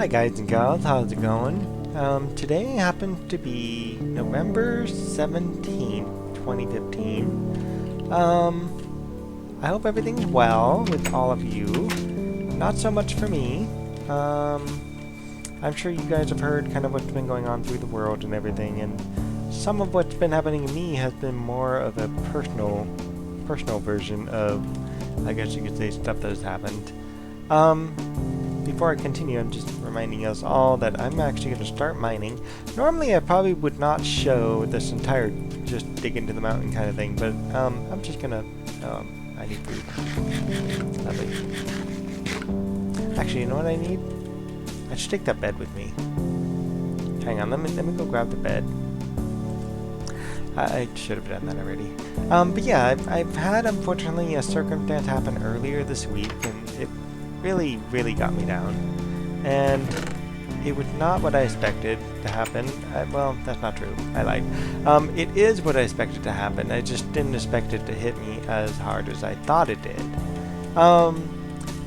Hi guys and gals, how's it going? Today happens to be November 17th, 2015. I hope everything's well with all of you. Not so much for me. I'm sure you guys have heard kind of what's been going on through the world and everything, and some of what's been happening to me has been more of a personal version of, I guess you could say, stuff that has happened. Before I continue, I'm just reminding us all that I'm actually going to start mining. Normally I probably would not show this entire just dig into the mountain kind of thing, but I'm just going to, I need food. Lovely. Actually, you know what I need? I should take that bed with me. Hang on, let me go grab the bed. I should have done that already. But yeah, I've had, unfortunately, a circumstance happen earlier this week, and it really got me down. And it was not what I expected to happen. Well, that's not true. I lied. It is what I expected to happen. I just didn't expect it to hit me as hard as I thought it did.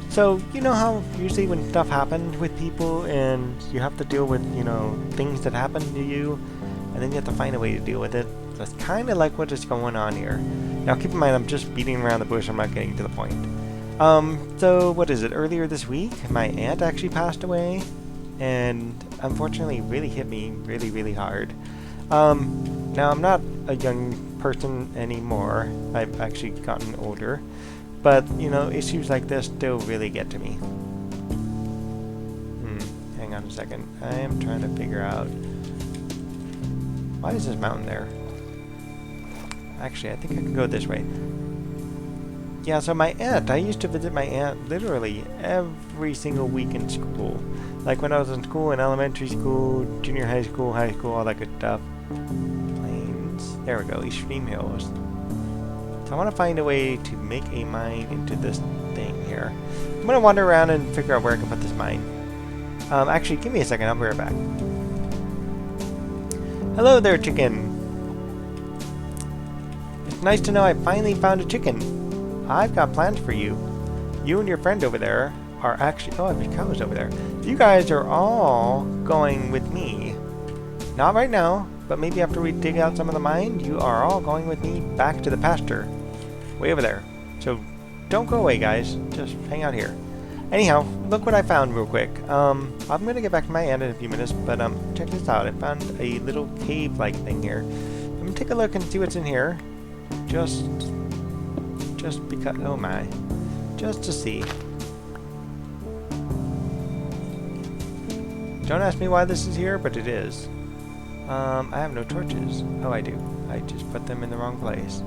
So, you know how usually when stuff happens with people and you have to deal with, things that happen to you, and then you have to find a way to deal with it? That's kind of like what is going on here. Now keep in mind, I'm just beating around the bush, I'm not getting to the point. So what is it? Earlier this week, my aunt actually passed away, and unfortunately really hit me really hard. Now I'm not a young person anymore. I've actually gotten older, but issues like this still really get to me. Hang on a second. I am trying to figure out, why is this mountain there? Actually, I think I can go this way. Yeah, so my aunt, I used to visit my aunt literally every single week in school. Like when I was in school, in elementary school, junior high school, all that good stuff. Plains. There we go, Extreme Hills. So I want to find a way to make a mine into this thing here. I'm going to wander around and figure out where I can put this mine. Actually, give me a second, I'll be right back. Hello there, chicken. It's nice to know I finally found a chicken. I've got plans for you. You and your friend over there are actually... Oh, there's cows over there. You guys are all going with me. Not right now, but maybe after we dig out some of the mine, you are all going with me back to the pasture. Way over there. So don't go away, guys. Just hang out here. Anyhow, look what I found real quick. I'm going to get back to my aunt in a few minutes, but check this out. I found a little cave-like thing here. I'm going to take a look and see what's in here. Just because, oh my, just to see. Don't ask me why this is here, but it is. I have no torches. Oh, I do. I just put them in the wrong place.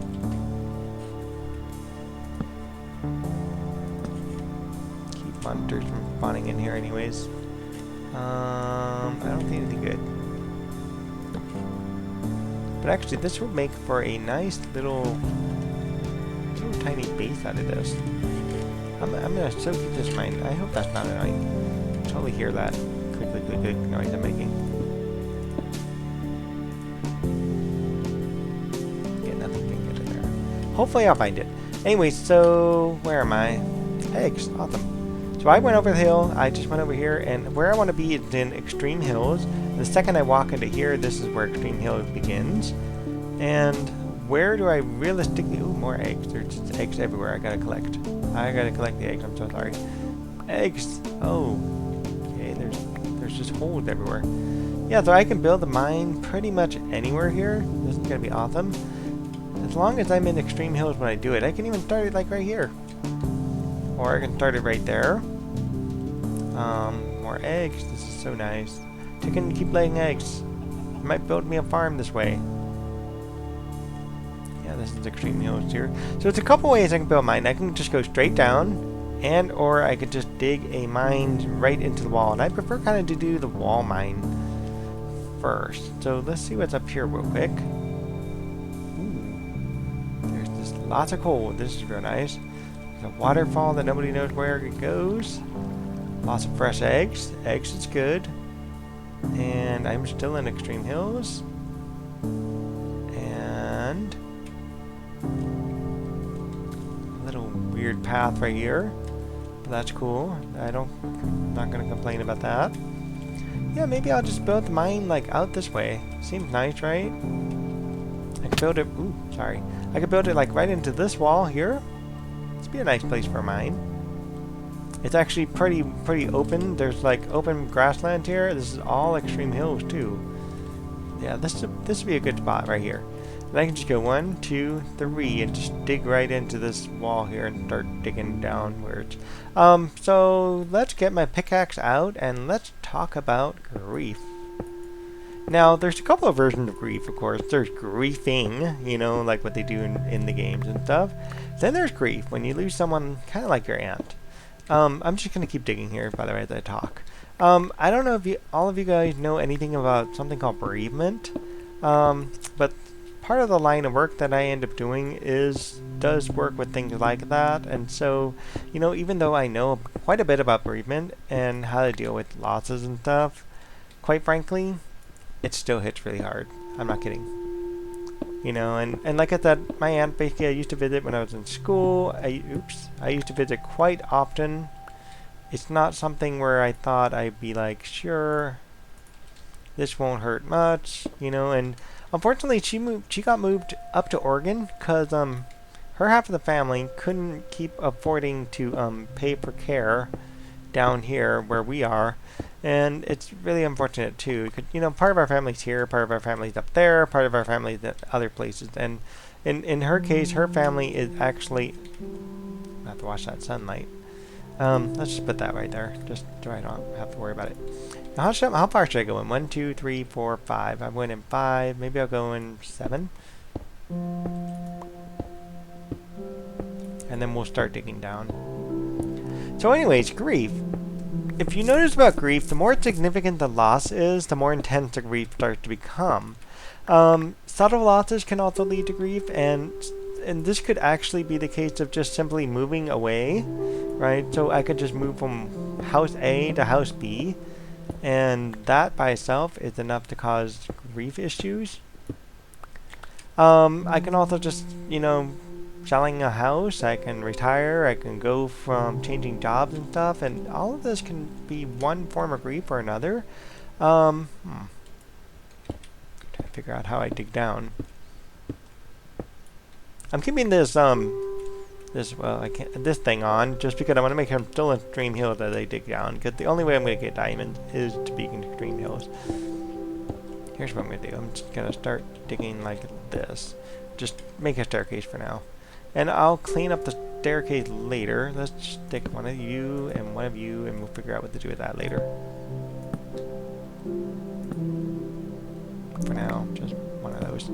Keep monsters from spawning in here anyways. I don't see anything good. But actually, this would make for a nice little tiny base out of this. I'm gonna soak this mine. I hope that's not annoying. Totally hear that click noise I'm making. Yeah, nothing can get in there. Hopefully I'll find it. Anyway, so where am I? Eggs, awesome. So I went over the hill. I just went over here, and where I want to be is in Extreme Hills. The second I walk into here, this is where Extreme Hills begins. And where do I realistically... Ooh, more eggs. There's just eggs everywhere I gotta collect. I gotta collect the eggs, I'm so sorry. Eggs! Oh. Okay, there's just holes everywhere. Yeah, so I can build a mine pretty much anywhere here. This is gonna be awesome. As long as I'm in Extreme Hills when I do it. I can even start it like right here. Or I can start it right there. More eggs. This is so nice. Chicken, keep laying eggs. I might build me a farm this way. This is Extreme Hills here. So it's a couple ways I can build mine. I can just go straight down, and or I could just dig a mine right into the wall. And I prefer kind of to do the wall mine first. So let's see what's up here real quick. Ooh. There's just lots of coal. This is real nice. There's a waterfall that nobody knows where it goes. Lots of fresh eggs. Eggs is good. And I'm still in Extreme Hills. And weird path right here. But that's cool. I'm not going to complain about that. Yeah, maybe I'll just build the mine like out this way. Seems nice, right? I could build it. Ooh, sorry. I could build it like right into this wall here. This would be a nice place for a mine. It's actually pretty open. There's like open grassland here. This is all extreme hills too. Yeah, this would be a good spot right here. And I can just go 1, 2, 3 and just dig right into this wall here and start digging downwards. So let's get my pickaxe out and let's talk about grief. Now, there's a couple of versions of grief, of course. There's griefing, you know, like what they do in the games and stuff. Then there's grief, when you lose someone kind of like your aunt. I'm just going to keep digging here, by the way, as I talk. I don't know if all of you guys know anything about something called bereavement, but part of the line of work that I end up doing does work with things like that, and so, you know, even though I know quite a bit about bereavement and how to deal with losses and stuff, quite frankly, it still hits really hard. I'm not kidding. You know, and like I said, my aunt basically I used to visit when I was in school. I used to visit quite often. It's not something where I thought I'd be like, sure, this won't hurt much, you know, and unfortunately she got moved up to Oregon because her half of the family couldn't keep affording to pay for care down here where we are. And it's really unfortunate too. You know, part of our family's here, part of our family's up there, part of our family's at other places. And in her case, her family is actually. I have to watch that sunlight. Let's just put that right there, just so I don't have to worry about it. Now, how far should I go in? 1, 2, 3, 4, 5. I went in 5. Maybe I'll go in 7. And then we'll start digging down. So, anyways, grief. If you notice about grief, the more significant the loss is, the more intense the grief starts to become. Subtle losses can also lead to grief, and this could actually be the case of just simply moving away, right? So I could just move from house A to house B, and that by itself is enough to cause grief issues. I can also just, you know, selling a house, I can retire, I can go from changing jobs and stuff, and all of this can be one form of grief or another. Trying to figure out how I dig down. I'm keeping this this thing on just because I want to make sure I'm still in extreme hills as I dig down, because the only way I'm going to get diamonds is to be in extreme hills. Here's what I'm going to do. I'm just going to start digging like this. Just make a staircase for now. And I'll clean up the staircase later. Let's just stick one of you, and we'll figure out what to do with that later. For now, just one of those.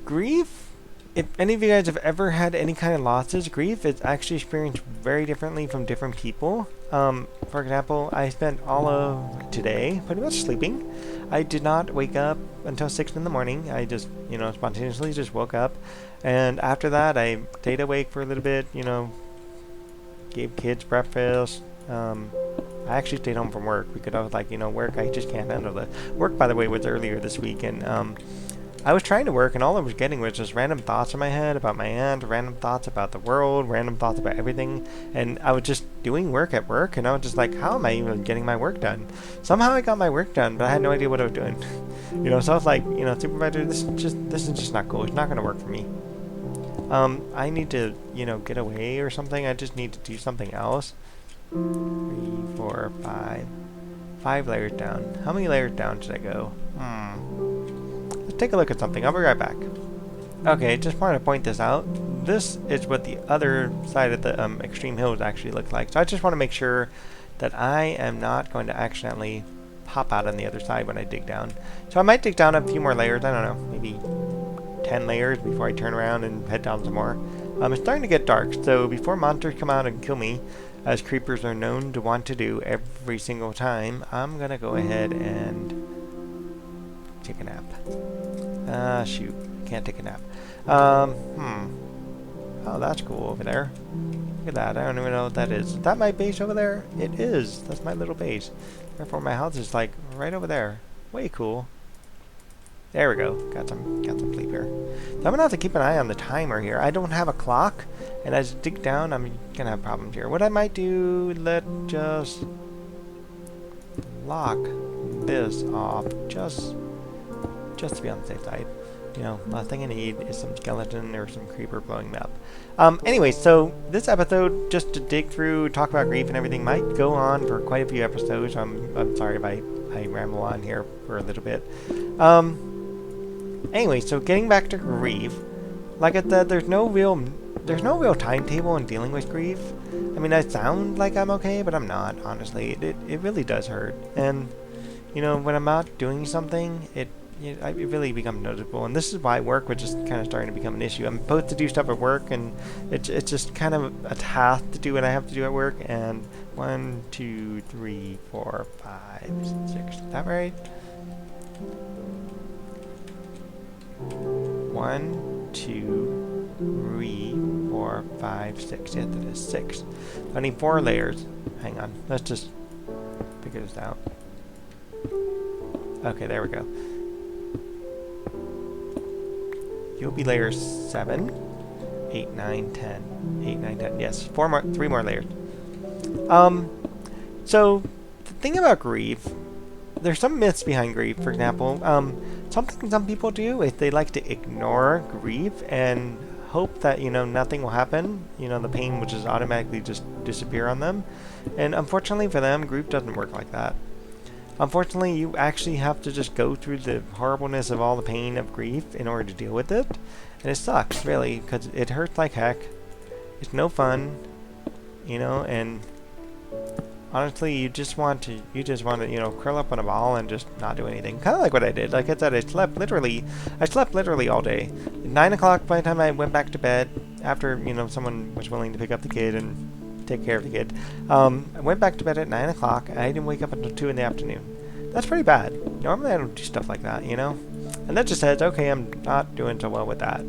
Grief? If any of you guys have ever had any kind of losses, grief is actually experienced very differently from different people. For example, I spent all of today pretty much sleeping. I did not wake up until 6 in the morning. I just, you know, spontaneously just woke up. And after that, I stayed awake for a little bit, you know, gave kids breakfast. I actually stayed home from work because I was like, you know, work, I just can't handle it. Work, by the way, was earlier this week, and I was trying to work, and all I was getting was just random thoughts in my head about my aunt, random thoughts about the world, random thoughts about everything, and I was just doing work at work, and I was just like, how am I even getting my work done? Somehow I got my work done, but I had no idea what I was doing. You know, so I was like, you know, supervisor, this is just not cool. It's not going to work for me. I need to, you know, get away or something. I just need to do something else. 3, 4, 5. 5 layers down. How many layers down should I go? Let's take a look at something. I'll be right back. Okay, just wanted to point this out. This is what the other side of the extreme hills actually look like. So I just want to make sure that I am not going to accidentally pop out on the other side when I dig down. So I might dig down a few more layers. I don't know, maybe 10 layers before I turn around and head down some more. It's starting to get dark, so before monsters come out and kill me, as creepers are known to want to do every single time, I'm gonna go ahead and take a nap. Shoot, can't take a nap. Oh, that's cool over there. Look at that. I don't even know what that is. Is that my base over there? It is. That's my little base. Therefore, my house is like right over there. Way cool. There we go. Got some sleep here. So I'm gonna have to keep an eye on the timer here. I don't have a clock, and as I dig down, I'm gonna have problems here. What I might do, let's just block this off just to be on the safe side. You know, last thing I need is some skeleton or some creeper blowing me up. Anyway, so this episode, just to dig through, talk about grief and everything, might go on for quite a few episodes. I'm sorry if I ramble on here for a little bit. Anyway, so getting back to grief, like I said, there's no real timetable in dealing with grief. I mean, I sound like I'm okay, but I'm not, honestly. It really does hurt. And, you know, when I'm not doing something, it really becomes noticeable. And this is why work was just kind of starting to become an issue. I'm supposed to do stuff at work, and it's just kind of a task to do what I have to do at work. And 1, 2, 3, 4, 5, 6. Is that right? 1, 2, 3, 4, 5, 6. Yeah, that is 6. I need 4 layers. Hang on. Let's just figure this out. Okay, there we go. You'll be layer 7, 8, 9, 10. 8, 9, 10. Yes, 3 more layers. So the thing about grief, there's some myths behind grief. For example, something some people do is they like to ignore grief and hope that, you know, nothing will happen. You know, the pain will just automatically just disappear on them. And unfortunately for them, grief doesn't work like that. Unfortunately, you actually have to just go through the horribleness of all the pain of grief in order to deal with it. And it sucks, really, because it hurts like heck. It's no fun, you know, and honestly, you just want to, you know, curl up on a ball and just not do anything. Kind of like what I did. Like I said, I slept literally all day. 9 o'clock by the time I went back to bed, after, you know, someone was willing to pick up the kid and take care of the kid. I went back to bed at 9 o'clock. I didn't wake up until 2 in the afternoon. That's pretty bad. Normally I don't do stuff like that, you know? And that just says, okay, I'm not doing so well with that.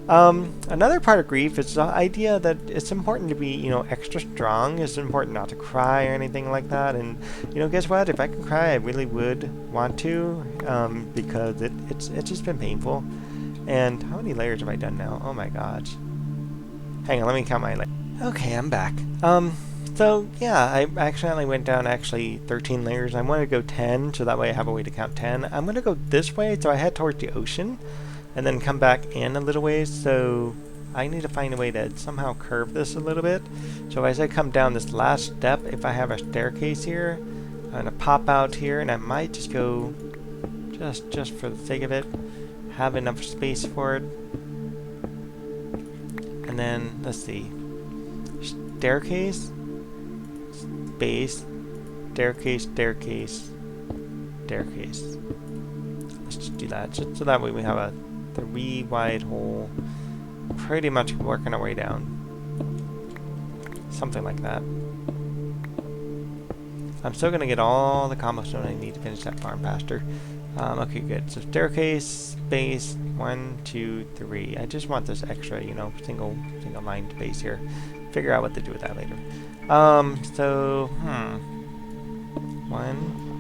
Another part of grief is the idea that it's important to be, you know, extra strong. It's important not to cry or anything like that. And, you know, guess what? If I can cry, I really would want to, because it's just been painful. And how many layers have I done now? Oh my gosh. Hang on, let me count my layers. Okay, I'm back. So yeah, I accidentally went down 13 layers. I want to go 10, so that way I have a way to count 10. I'm going to go this way, so I head towards the ocean, and then come back in a little ways, so I need to find a way to somehow curve this a little bit. So as I come down this last step, if I have a staircase here, I'm going to pop out here, and I might just go, just for the sake of it, have enough space for it. And then, let's see. Staircase, space, staircase, staircase, staircase. Let's just do that, just so that way we have a 3 wide hole, pretty much working our way down. Something like that. I'm still going to get all the cobblestone I need to finish that farm faster. Okay, good. So staircase, space, 1, 2, 3. I just want this extra, you know, single line space here. Figure out what to do with that later. So, 1.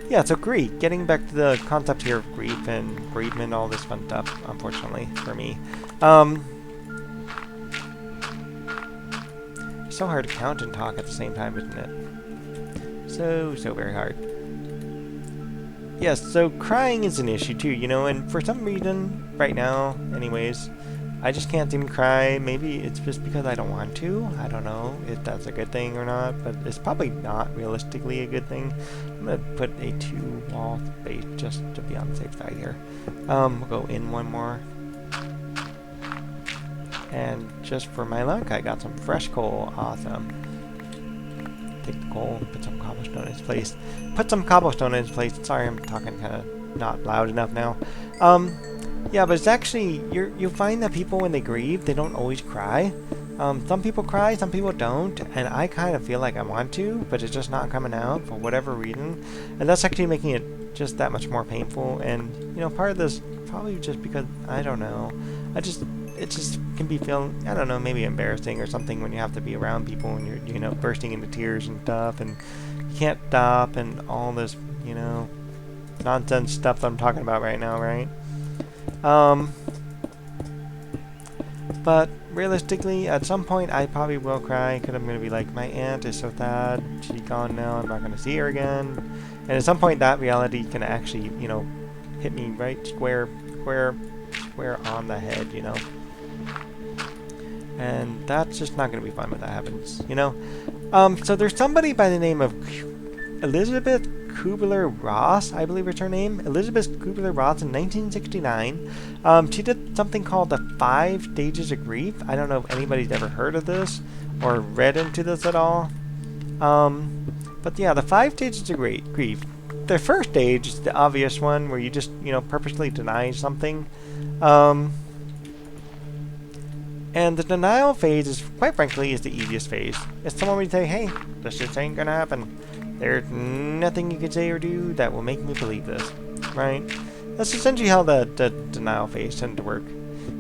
Yeah, so grief. Getting back to the concept here of grief and bereavement, all this fun stuff, unfortunately, for me. It's so hard to count and talk at the same time, isn't it? So very hard. Yes, so crying is an issue too, you know, and for some reason, right now, anyways, I just can't seem to cry. Maybe it's just because I don't want to. I don't know if that's a good thing or not, but it's probably not realistically a good thing. I'm going to put a 2-wall space just to be on the safe side here. We'll go in 1 more. And just for my luck, I got some fresh coal. Awesome. Take the coal and put some cobblestone in its place. Put some cobblestone in its place. Sorry, I'm talking kind of not loud enough now. Yeah, but it's actually, you'll find that people, when they grieve, they don't always cry. Some people cry, some people don't, and I kind of feel like I want to, but it's just not coming out for whatever reason. And that's actually making it just that much more painful. And, you know, part of this, probably just because, I don't know, it just can be feeling, I don't know, maybe embarrassing or something when you have to be around people and you're, you know, bursting into tears and stuff, and you can't stop, and all this, you know, nonsense stuff that I'm talking about right now, right? But realistically, at some point I probably will cry because I'm going to be like, my aunt is so sad, she's gone now, I'm not going to see her again. And at some point that reality can actually, you know, hit me right square on the head, you know. And that's just not going to be fun when that happens, you know. So there's somebody by the name of Elizabeth Kubler-Ross, I believe is her name. Elizabeth Kubler-Ross in 1969. She did something called the 5 Stages of Grief. I don't know if anybody's ever heard of this or read into this at all. But yeah, the 5 Stages of Grief. The first stage is the obvious one where you just, you know, purposely deny something. And the denial phase is, quite frankly, is the easiest phase. It's someone would say, hey, this just ain't gonna happen. There's nothing you can say or do that will make me believe this, right? That's essentially how the denial phase tends to work.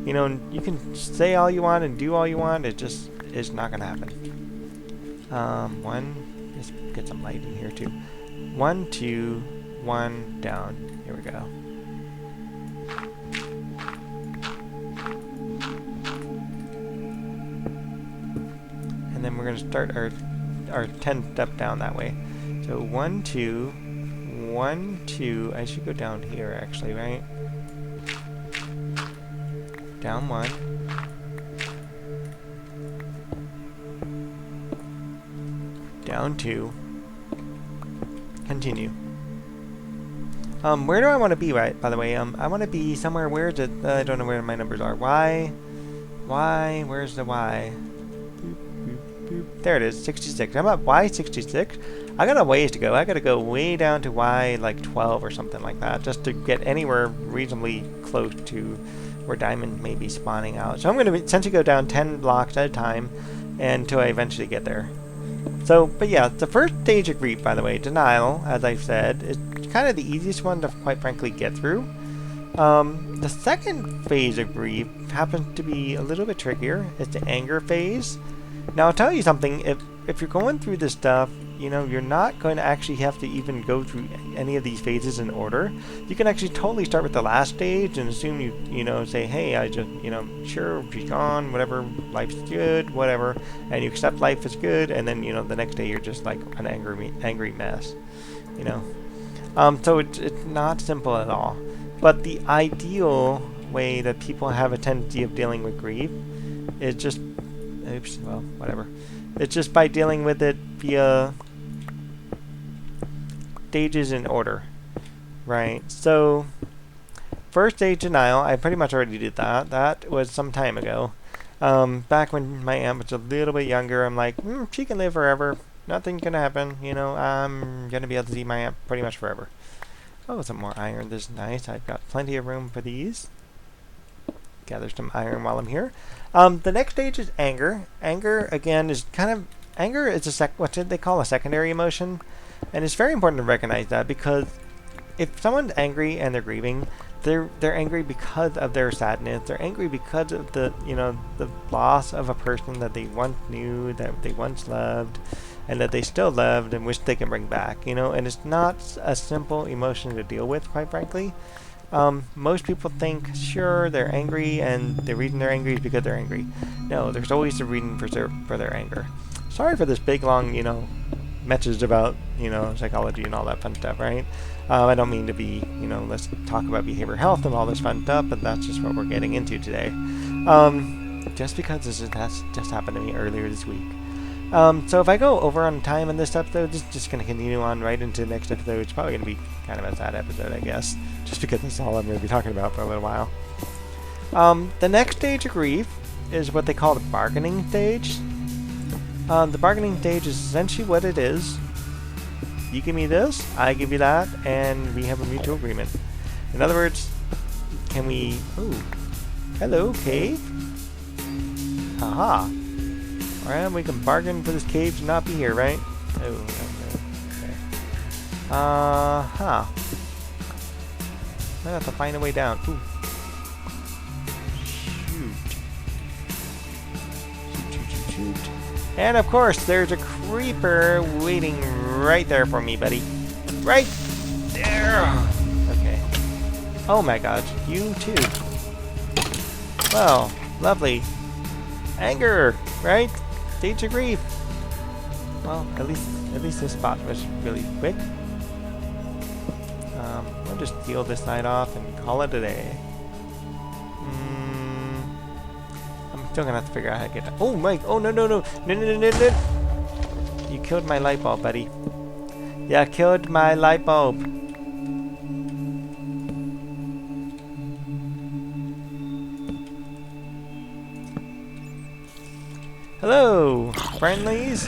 You know, you can say all you want and do all you want, it just is not gonna happen. Let's get some light in here too. 1, 2, 1, down. Here we go. And then we're going to start our 10 step down that way. So 1, 2, 1, 2. I should go down here actually, right? Down 1. Down 2. Continue. Where do I want to be, right? By the way, I want to be somewhere. Where is it? I don't know where my numbers are. Y. Where's the Y? There it is, 66. I'm at Y66. I got a ways to go. I got to go way down to Y like 12 or something like that, just to get anywhere reasonably close to where diamond may be spawning out. So I'm going to essentially go down 10 blocks at a time until I eventually get there. So, but yeah, the first stage of grief, by the way, denial, as I've said, is kind of the easiest one to, quite frankly, get through. The second phase of grief happens to be a little bit trickier. It's the anger phase. Now, I'll tell you something, if you're going through this stuff, you know, you're not going to actually have to even go through any of these phases in order. You can actually totally start with the last stage and assume you know, say, hey, I just, you know, sure, she's gone, whatever, life's good, whatever, and you accept life is good, and then, you know, the next day you're just like an angry mess, you know. So it's not simple at all. But the ideal way that people have a tendency of dealing with grief is just, oops, well, whatever. It's just by dealing with it via stages in order, right? So, first stage denial, I pretty much already did that. That was some time ago. Back when my aunt was a little bit younger, I'm like, she can live forever. Nothing's gonna happen, you know. I'm gonna be able to see my aunt pretty much forever. Oh, some more iron. This is nice. I've got plenty of room for these. Gather some iron while I'm here. The next stage is anger. Anger, again, is kind of... Anger is what they call a secondary emotion. And it's very important to recognize that, because if someone's angry and they're grieving, they're angry because of their sadness. They're angry because of the, you know, the loss of a person that they once knew, that they once loved, and that they still loved and wish they can bring back, you know. And it's not a simple emotion to deal with, quite frankly. Most people think, sure, they're angry, and the reason they're angry is because they're angry. No, there's always a reason for their anger. Sorry for this big, long, you know, message about, you know, psychology and all that fun stuff, right? I don't mean to be, you know, let's talk about behavioral health and all this fun stuff, but that's just what we're getting into today. Just because that's just happened to me earlier this week. So if I go over on time in this episode, this is just going to continue on right into the next episode. It's probably going to be kind of a sad episode, I guess, just because that's all I'm going to be talking about for a little while. The next stage of grief is what they call the bargaining stage. The bargaining stage is essentially what it is. You give me this, I give you that, and we have a mutual agreement. In other words, can we... Ooh. Hello, cave. Haha. Alright, we can bargain for this cave to not be here, right? Oh, no. Okay. Huh. I have to find a way down. Ooh. Shoot. And of course, there's a creeper waiting right there for me, buddy. Right there! Okay. Oh my god, you too. Well, lovely. Anger, right? Stage of grief. Well, at least this spot was really quick. We'll just heal this night off and call it a day. I'm still gonna have to figure out how to get. Oh my! Oh no! You killed my light bulb, buddy. Yeah, killed my light bulb. Hello, friendlies.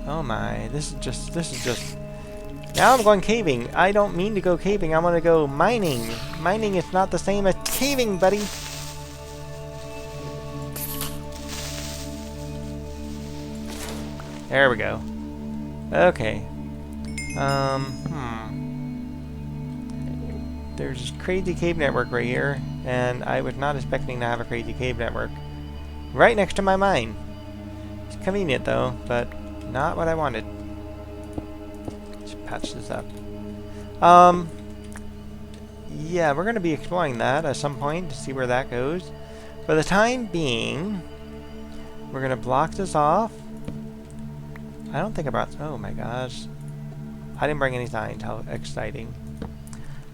Oh my, this is just... Now I'm going caving. I don't mean to go caving, I want to go mining. Mining is not the same as caving, buddy. There we go. Okay. There's this crazy cave network right here, and I was not expecting to have a crazy cave network right next to my mine. It's convenient though, but not what I wanted. Let's patch this up. Yeah, we're going to be exploring that at some point to see where that goes. For the time being, we're going to block this off. I don't think about... Oh my gosh. I didn't bring any signs. How exciting.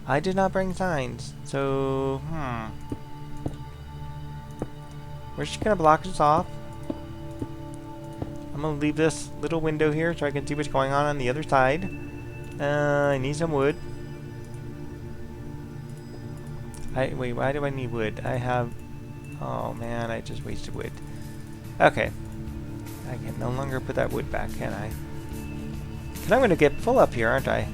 I did not bring signs. So, we're just going to block this off. I'm going to leave this little window here so I can see what's going on the other side. I need some wood. Wait, why do I need wood? I have... Oh man, I just wasted wood. Okay. I can no longer put that wood back, can I? Because I'm going to get full up here, aren't I?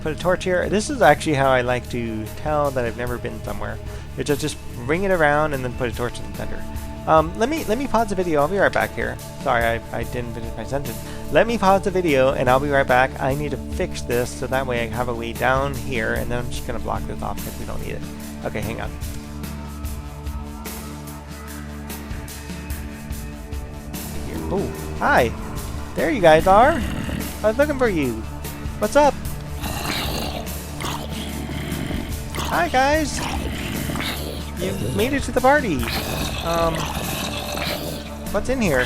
Put a torch here. This is actually how I like to tell that I've never been somewhere. It's just bring it around and then put a torch in the center. Let me pause the video. I'll be right back here. Sorry, I didn't finish my sentence. Let me pause the video and I'll be right back. I need to fix this so that way I have a way down here, and then I'm just going to block this off because we don't need it. Okay, hang on. Here. Oh, hi. There you guys are. I was looking for you. What's up? Hi guys. You made it to the party. What's in here?